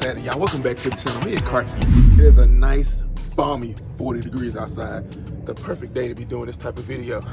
happening, y'all? Welcome back to the channel. Me and Car Key. It is a nice, balmy 40 degrees outside. The perfect day to be doing this type of video.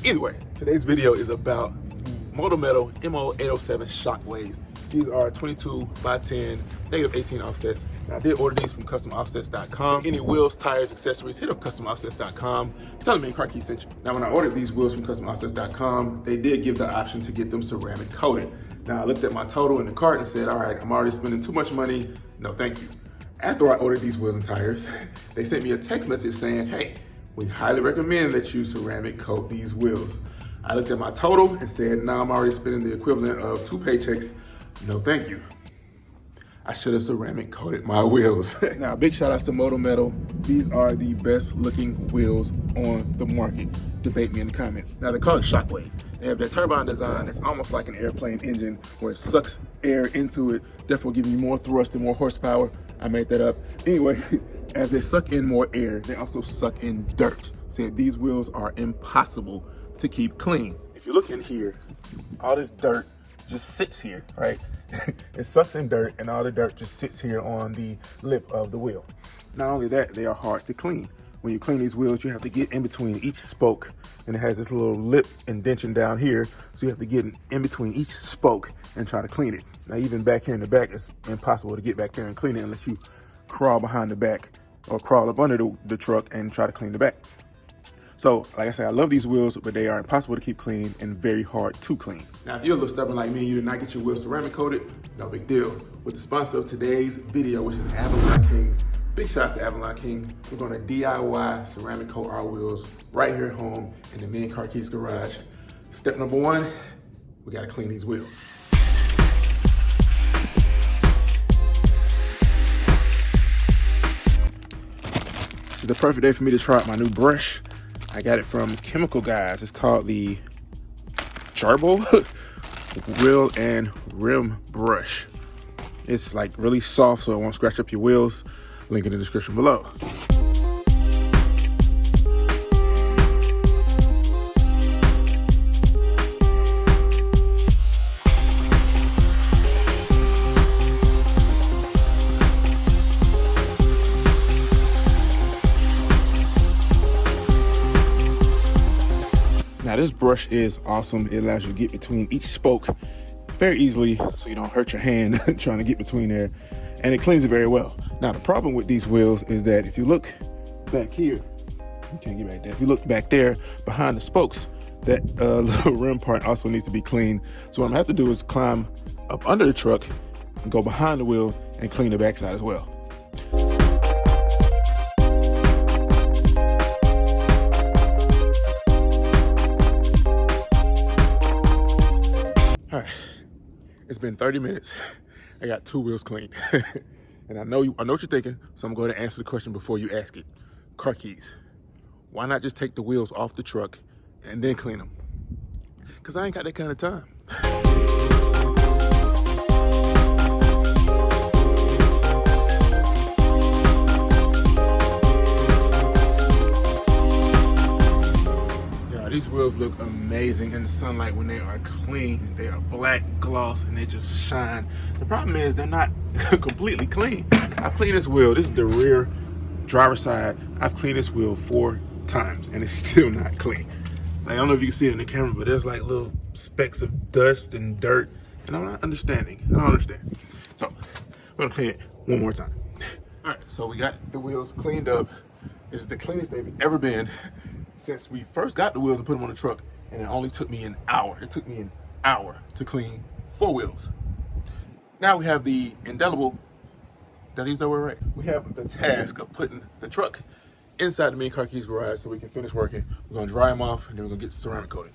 Either way, today's video is about Metal MO807 shockwaves. These are 22 by 10, -18 offsets. Now, I did order these from customoffsets.com. Any wheels, tires, accessories, hit up customoffsets.com. Tell me Car Key sent you. Now, when I ordered these wheels from customoffsets.com, they did give the option to get them ceramic coated. Now, I looked at my total in the cart and said, all right, I'm already spending too much money. No, thank you. After I ordered these wheels and tires, they sent me a text message saying, hey, we highly recommend that you ceramic coat these wheels. I looked at my total and said, nah, I'm already spending the equivalent of 2 paychecks. No, thank you. I should have ceramic coated my wheels. Now, big shout outs to Metal. These are the best looking wheels on the market. Debate me in the comments. Now, they call it Shockwave. They have that turbine design that's almost like an airplane engine where it sucks air into it, therefore giving you more thrust and more horsepower. I made that up. Anyway, as they suck in more air, they also suck in dirt. So these wheels are impossible to keep clean. If you look in here, all this dirt just sits here, right? It sucks in dirt and all the dirt just sits here on the lip of the wheel. Not only that, they are hard to clean. When you clean these wheels, you have to get in between each spoke, and it has this little lip indentation down here, so you have to get in between each spoke and try to clean it. Now, even back here in the back, it's impossible to get back there and clean it unless you crawl behind the back or crawl up under the truck and try to clean the back. So, like I said, I love these wheels, but they are impossible to keep clean and very hard to clean. Now, if you're a little stubborn like me and you did not get your wheels ceramic coated, no big deal. With the sponsor of today's video, which is Avalon King, big shout out to Avalon King. We're gonna DIY ceramic coat our wheels right here at home in the Me and Car Key's garage. Step number 1, we gotta clean these wheels. This is the perfect day for me to try out my new brush. I got it from Chemical Guys. It's called the Jarbo Wheel and Rim Brush. It's like really soft so it won't scratch up your wheels. Link in the description below. Now, this brush is awesome. It allows you to get between each spoke very easily so you don't hurt your hand trying to get between there, and it cleans it very well. Now, the problem with these wheels is that if you look back here, you can't get back there. If you look back there behind the spokes, that little rim part also needs to be cleaned. So what I'm gonna have to do is climb up under the truck and go behind the wheel and clean the backside as well. All right, it's been 30 minutes. I got 2 wheels clean. And I know what you're thinking, so I'm going to answer the question before you ask it. Car Keys, why not just take the wheels off the truck and then clean them? Because I ain't got that kind of time. These wheels look amazing in the sunlight when they are clean. They are black gloss and they just shine. The problem is they're not completely clean. I've cleaned this wheel. This is the rear driver's side. I've cleaned this wheel 4 times and it's still not clean. Like, I don't know if you can see it in the camera, but there's like little specks of dust and dirt, and I'm not understanding. I don't understand. So I'm gonna clean it one more time. All right, so we got the wheels cleaned up. This is the cleanest they've ever been since we first got the wheels and put them on the truck, and it only took me an hour. It took me an hour to clean 4 wheels. Now we have the indelible, did I use that word right? We have the task of putting the truck inside the Me and Car Key's garage so we can finish working. We're gonna dry them off and then we're gonna get the ceramic coating.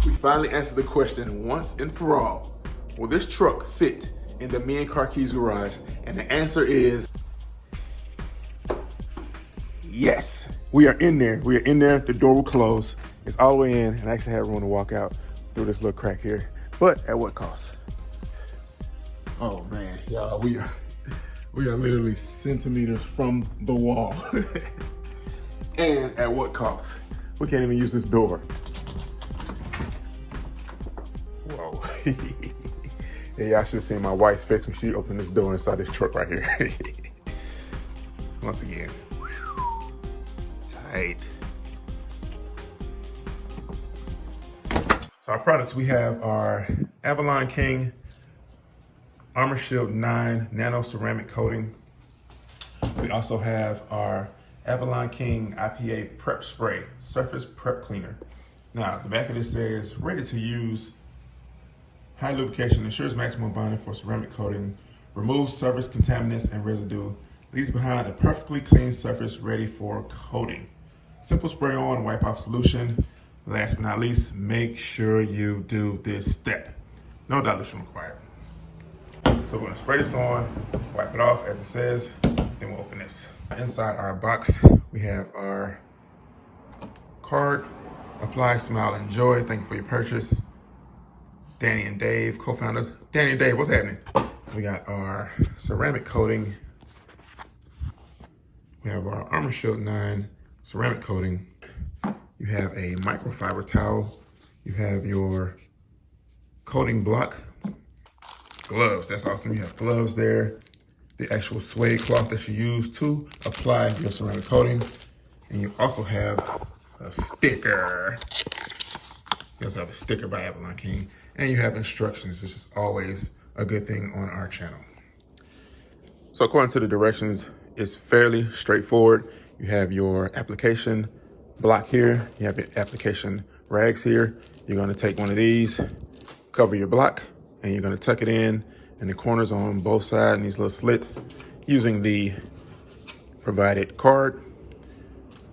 We finally answered the question once and for all. Will this truck fit in the Me and Car Key's garage? And the answer is yes. We are in there. We are in there. The door will close. It's all the way in, and I actually have room to walk out through this little crack here. But at what cost? Oh man, y'all, we are literally centimeters from the wall. And at what cost? We can't even use this door. Yeah, y'all should have seen my wife's face when she opened this door and saw this truck right here. Once again, tight. So our products, we have our Avalon King Armor Shield 9 Nano Ceramic Coating. We also have our Avalon King IPA Prep Spray Surface Prep Cleaner. Now, the back of this says, ready to use, high lubrication, ensures maximum bonding for ceramic coating, removes surface contaminants and residue, leaves behind a perfectly clean surface ready for coating. Simple spray on, wipe off solution. Last but not least, make sure you do this step. No dilution required. So we're gonna spray this on, wipe it off as it says, then we'll open this. Inside our box, we have our card. Apply, smile, enjoy. Thank you for your purchase. Danny and Dave, co-founders. Danny and Dave, what's happening? We got our ceramic coating. We have our Armor Shield 9 ceramic coating. You have a microfiber towel. You have your coating block. Gloves, that's awesome. You have gloves there. The actual suede cloth that you use to apply your ceramic coating. And you also have a sticker. You also have a sticker by Avalon King. And you have instructions, which is always a good thing on our channel. So according to the directions, it's fairly straightforward. You have your application block here. You have your application rags here. You're gonna take one of these, cover your block, and you're gonna tuck it in the corners on both sides and these little slits using the provided card.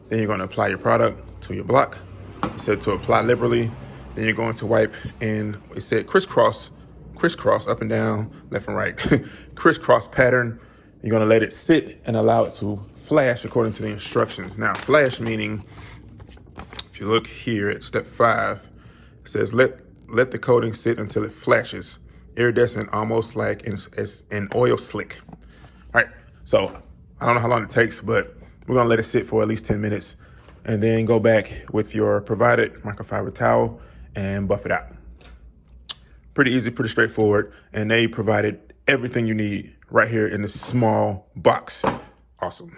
Then you're gonna apply your product to your block. It said to apply liberally. Then you're going to wipe in, it said crisscross, up and down, left and right, crisscross pattern. You're gonna let it sit and allow it to flash according to the instructions. Now, flash meaning, if you look here at step 5, it says let the coating sit until it flashes, iridescent, almost like an oil slick. All right, so I don't know how long it takes, but we're gonna let it sit for at least 10 minutes and then go back with your provided microfiber towel and buff it out. Pretty easy, pretty straightforward. And they provided everything you need right here in this small box. Awesome.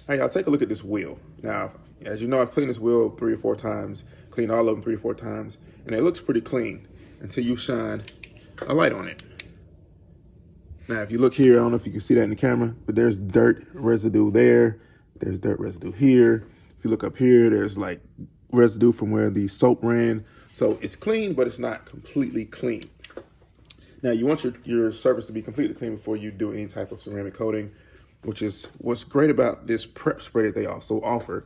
Hey, y'all, take a look at this wheel. Now, as you know, I've cleaned this wheel 3 or 4 times, cleaned all of them 3 or 4 times, and it looks pretty clean until you shine a light on it. Now, if you look here, I don't know if you can see that in the camera, but there's dirt residue there. There's dirt residue here. If you look up here, there's like residue from where the soap ran. So it's clean, but it's not completely clean. Now, you want your surface to be completely clean before you do any type of ceramic coating, which is what's great about this prep spray that they also offer.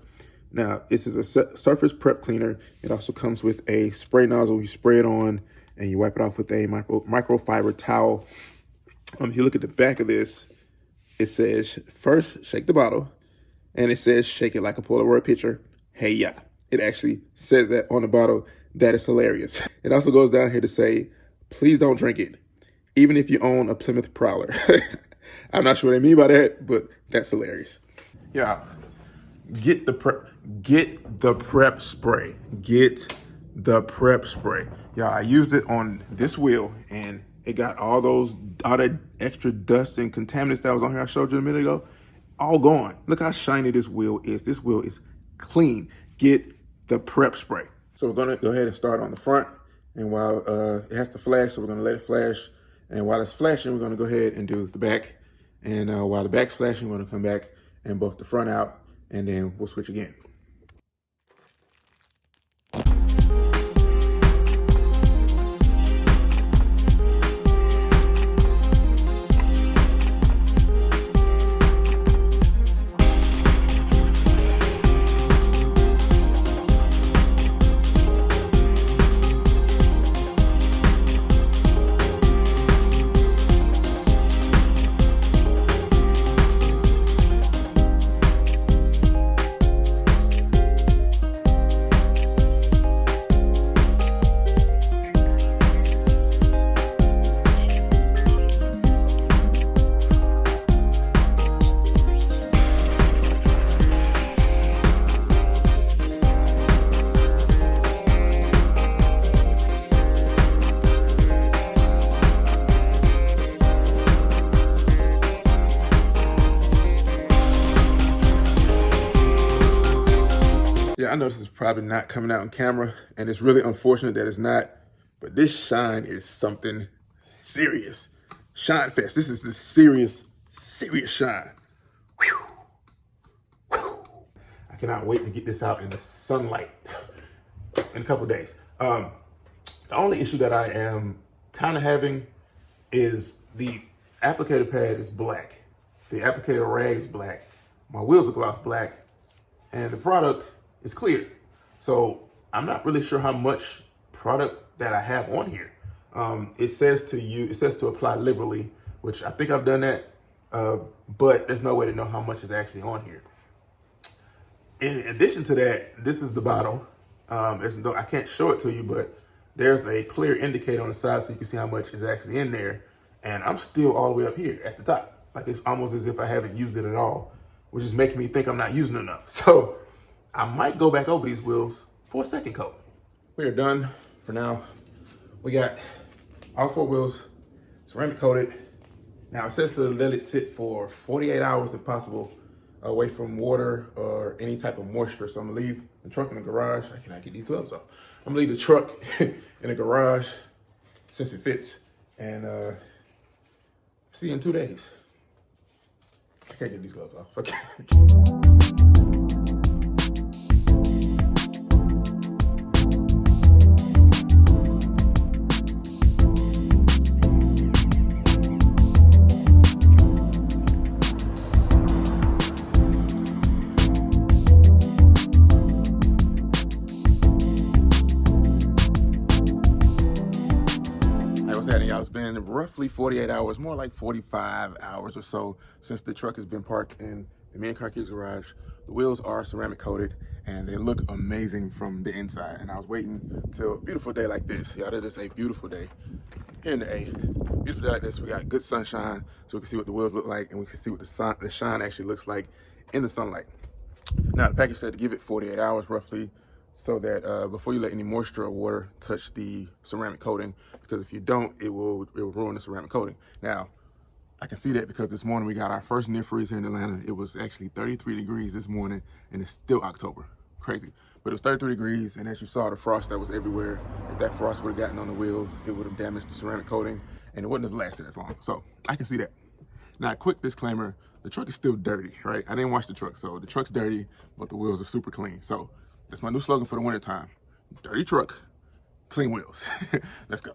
Now, this is a surface prep cleaner. It also comes with a spray nozzle. You spray it on and you wipe it off with a microfiber towel. If you look at the back of this, it says, first, shake the bottle. And it says, shake it like a Polaroid picture. Hey, yeah. It actually says that on the bottle. That is hilarious. It also goes down here to say, please don't drink it, even if you own a Plymouth Prowler. I'm not sure what I mean by that, but that's hilarious. Yeah, get the prep spray. Get the prep spray. Yeah, I used it on this wheel and it got all that extra dust and contaminants that was on here I showed you a minute ago, all gone. Look how shiny this wheel is. This wheel is clean. Get the prep spray. So we're gonna go ahead and start on the front, and while it has to flash, so we're gonna let it flash. And while it's flashing, we're gonna go ahead and do the back. And while the back's flashing, we're gonna come back and buff the front out, and then we'll switch again. Yeah, I know this is probably not coming out on camera, and it's really unfortunate that it's not, but this shine is something serious. Shine Fest, this is the serious shine. Whew. Whew. I cannot wait to get this out in the sunlight in a couple days. The only issue that I am kind of having is the applicator pad is black. The applicator rag is black. My wheels are gloss black, and the product is clear. So I'm not really sure how much product that I have on here. It says to apply liberally, which I think I've done that, but there's no way to know how much is actually on here. In addition to that, this is the bottle. I can't show it to you, but there's a clear indicator on the side so you can see how much is actually in there. And I'm still all the way up here at the top. Like it's almost as if I haven't used it at all, which is making me think I'm not using enough. So I might go back over these wheels for a second coat. We are done for now. We got all 4 wheels ceramic coated. Now it says to let it sit for 48 hours if possible, away from water or any type of moisture. So I'm gonna leave the truck in the garage. I cannot get these gloves off. I'm gonna leave the truck in the garage since it fits, and see you in 2 days. I can't get these gloves off. Okay. It's been roughly 48 hours, more like 45 hours or so since the truck has been parked in the main car keys garage. The wheels are ceramic coated and they look amazing from the inside. And I was waiting till a beautiful day like this. Y'all, that is a beautiful day here in the A. Beautiful day like this. We got good sunshine so we can see what the wheels look like and we can see what the shine actually looks like in the sunlight. Now the package said to give it 48 hours roughly, so that before you let any moisture or water touch the ceramic coating, because if you don't, it will ruin the ceramic coating. Now, I can see that because this morning we got our first near freeze here in Atlanta. It was actually 33 degrees this morning, and it's still October. Crazy. But it was 33 degrees, and as you saw, the frost that was everywhere, if that frost would have gotten on the wheels, it would have damaged the ceramic coating, and it wouldn't have lasted as long. So I can see that. Now, a quick disclaimer, the truck is still dirty, right? I didn't wash the truck, so the truck's dirty, but the wheels are super clean. So that's my new slogan for the winter time. Dirty truck, clean wheels. Let's go.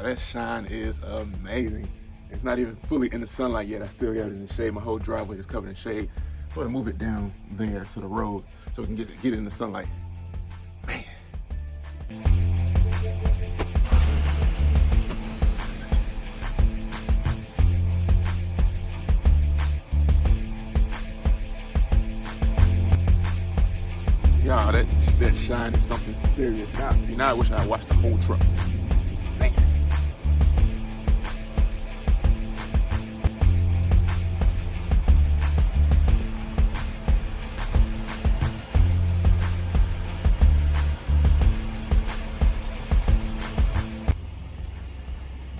That shine is amazing. It's not even fully in the sunlight yet. I still got it in the shade. My whole driveway is covered in shade. I'm gonna move it down there to the road so we can get it in the sunlight. Man. Y'all, that shine is something serious. Now I wish I washed the whole truck. Man.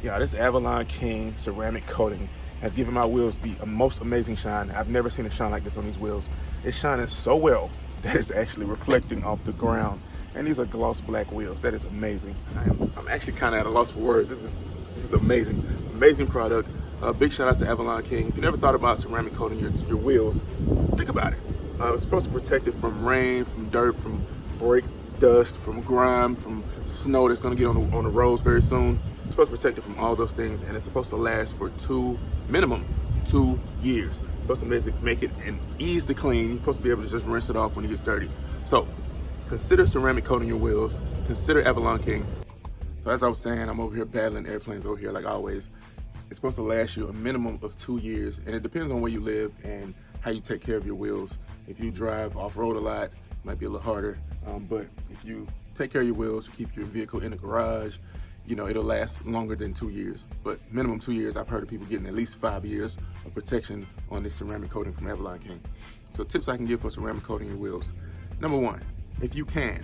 Yeah, this Avalon King ceramic coating has given my wheels the most amazing shine. I've never seen a shine like this on these wheels. It's shining so well that it's actually reflecting off the ground. And these are gloss black wheels. That is amazing. I'm actually kind of at a loss for words. This is amazing. Amazing product. Big shout out to Avalon King. If you never thought about ceramic coating your wheels, think about it. It's supposed to protect it from rain, from dirt, from brake dust, from grime, from snow that's gonna get on the roads very soon. It's supposed to protect it from all those things, and it's supposed to last for minimum 2 years. It's supposed to make it and ease the clean. You're supposed to be able to just rinse it off when it gets dirty. So consider ceramic coating your wheels. Consider Avalon King. So as I was saying, I'm over here battling airplanes over here like always. It's supposed to last you a minimum of 2 years, and it depends on where you live and how you take care of your wheels. If you drive off-road a lot, it might be a little harder, but if you take care of your wheels, you keep your vehicle in the garage, you know, it'll last longer than 2 years. But minimum 2 years, I've heard of people getting at least 5 years of protection on this ceramic coating from Avalon King. So tips I can give for ceramic coating your wheels. Number one, if you can,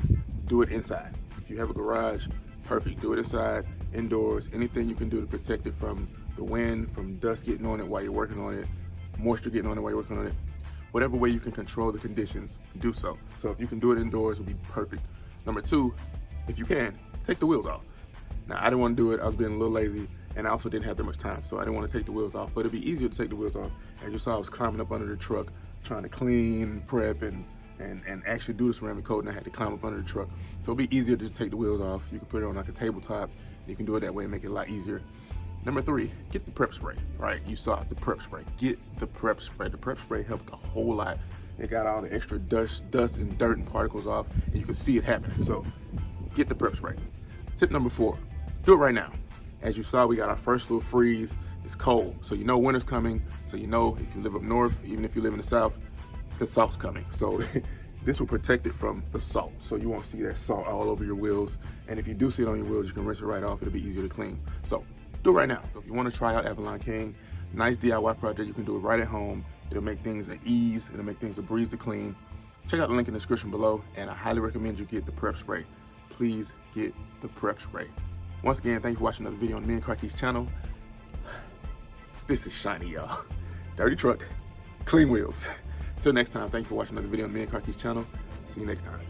do it inside. If you have a garage, perfect, do it inside, indoors, anything you can do to protect it from the wind, from dust getting on it while you're working on it, moisture getting on it while you're working on it. Whatever way you can control the conditions, do so. So if you can do it indoors, it'll be perfect. Number two, if you can, take the wheels off. Now, I didn't want to do it. I was being a little lazy, and I also didn't have that much time, so I didn't want to take the wheels off, but it'd be easier to take the wheels off. As you saw, I was climbing up under the truck, trying to clean, prep, and actually do the ceramic coating. I had to climb up under the truck. So it'll be easier to just take the wheels off. You can put it on like a tabletop. You can do it that way and make it a lot easier. Number three, get the prep spray, right? You saw the prep spray. Get the prep spray. The prep spray helped a whole lot. It got all the extra dust and dirt and particles off, and you can see it happening. So get the prep spray. Tip number four, do it right now. As you saw, we got our first little freeze. It's cold, so you know winter's coming. So you know if you live up north, even if you live in the south, the salt's coming. So this will protect it from the salt. So you won't see that salt all over your wheels. And if you do see it on your wheels, you can rinse it right off. It'll be easier to clean. So do it right now. So if you want to try out Avalon King, nice DIY project. You can do it right at home. It'll make things an ease. It'll make things a breeze to clean. Check out the link in the description below, and I highly recommend you get the prep spray. Please get the prep spray. Once again, thank you for watching another video on the Me and Car Keys channel. This is shiny, y'all. Dirty truck, clean wheels. Till next time, thank you for watching another video on the Me and Car Keys channel. See you next time.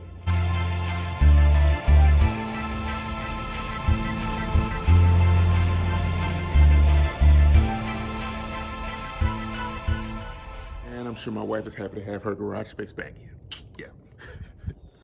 I'm sure my wife is happy to have her garage space back in.